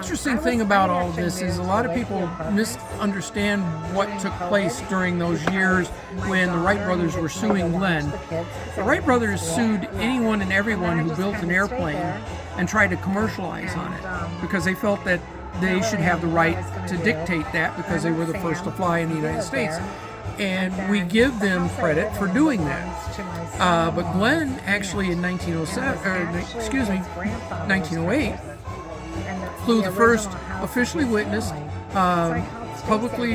interesting thing about all of this is a lot of people misunderstand what took place during those years when the Wright brothers were suing Glen. The Wright brothers sued anyone and everyone who built an airplane and tried to commercialize on it because they felt that they should have the right to dictate that because they were the first to fly in the United States. And we give them credit for doing that. But Glen actually in 1908 flew the first officially witnessed, officially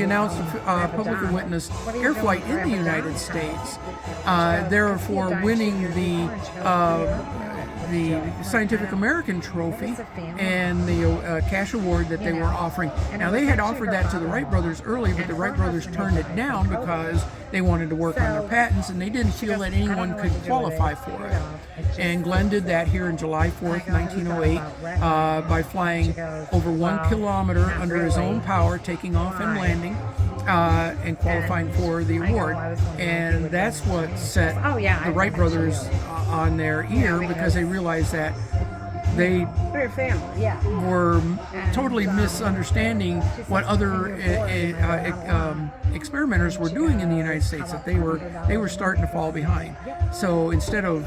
announced, publicly witnessed air flight in the United States, therefore winning the Scientific American Trophy and the cash award that they were offering. Now, they had offered that to the Wright brothers early, but the Wright brothers turned it down because they wanted to work on their patents and they didn't feel that anyone could qualify for it. And Glen did that here in July 4th, 1908, by flying over 1 kilometer under his own power, taking off and landing, and qualifying for the award. And that's what set the Wright brothers on their ear, because they realized that they were totally misunderstanding what other experimenters were doing in the United States, that they were starting to fall behind. So instead of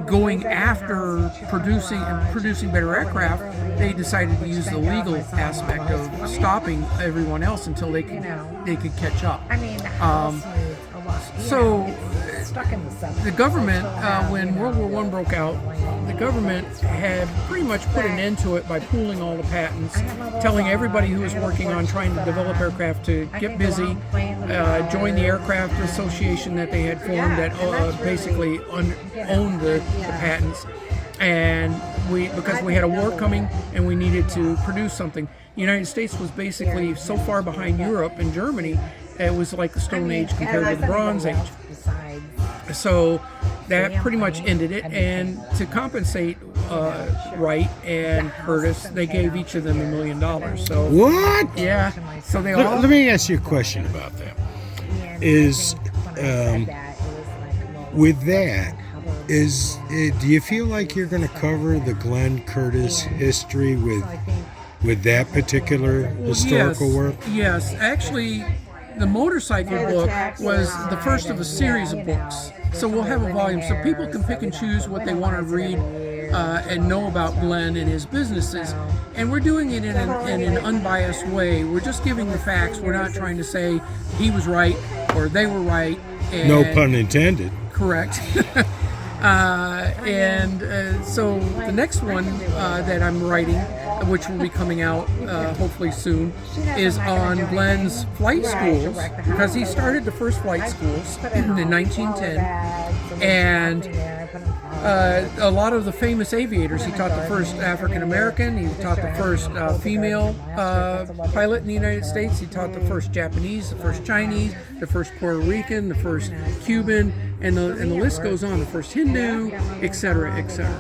going after producing better aircraft, they decided to use the legal aspect of stopping everyone else until they could catch up. So the government, when World War I broke out, the government had pretty much put an end to it by pooling all the patents, telling everybody who was working on trying to develop aircraft to get busy, join the Aircraft Association that they had formed that basically owned the patents. And because we had a war coming and we needed to produce something. The United States was basically so far behind Europe and Germany, it was like the Stone Age compared to the Bronze Age. So that pretty much ended it, and to compensate Wright and Curtis, they gave each of them $1 million. So what? Yeah. So they Let me ask you a question about that. With that, do you feel like you're going to cover the Glen Curtis history with that particular historical work? Yes, actually, the motorcycle book was the first of a series of books. So we'll have a volume so people can pick and choose what they want to read and know about Glen and his businesses. And we're doing it in an unbiased way. We're just giving the facts. We're not trying to say he was right or they were right. And no pun intended. Correct. So the next one that I'm writing, which will be coming out hopefully soon, is on Glen's flight schools, because he started the first flight schools in 1910, and a lot of the famous aviators. He taught the first African American, he taught the first female pilot in the United States, he taught the first Japanese, the first Chinese, the first Puerto Rican, the first Cuban, and the list goes on, the first Hindu, etc., etc.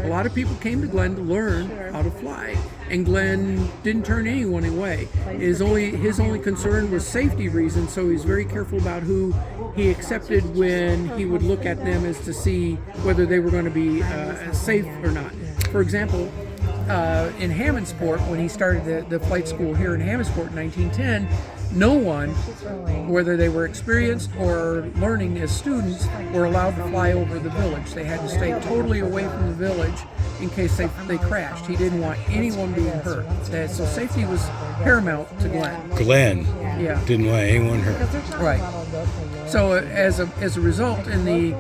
A lot of people came to Glen to learn how to fly, and Glen didn't turn anyone away. His only concern was safety reasons, so he's very careful about who he accepted when he would look at them, as to see whether they were going to be safe or not. For example, in Hammondsport, when he started the flight school here in Hammondsport in 1910, no one, whether they were experienced or learning as students, were allowed to fly over the village. They had to stay totally away from the village in case they crashed. He didn't want anyone being hurt. So safety was paramount to Glen. Glen didn't want anyone hurt. Right. So as a result, in the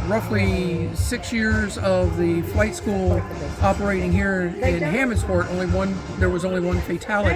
roughly 6 years of the flight school operating here in Hammondsport, there was only one fatality.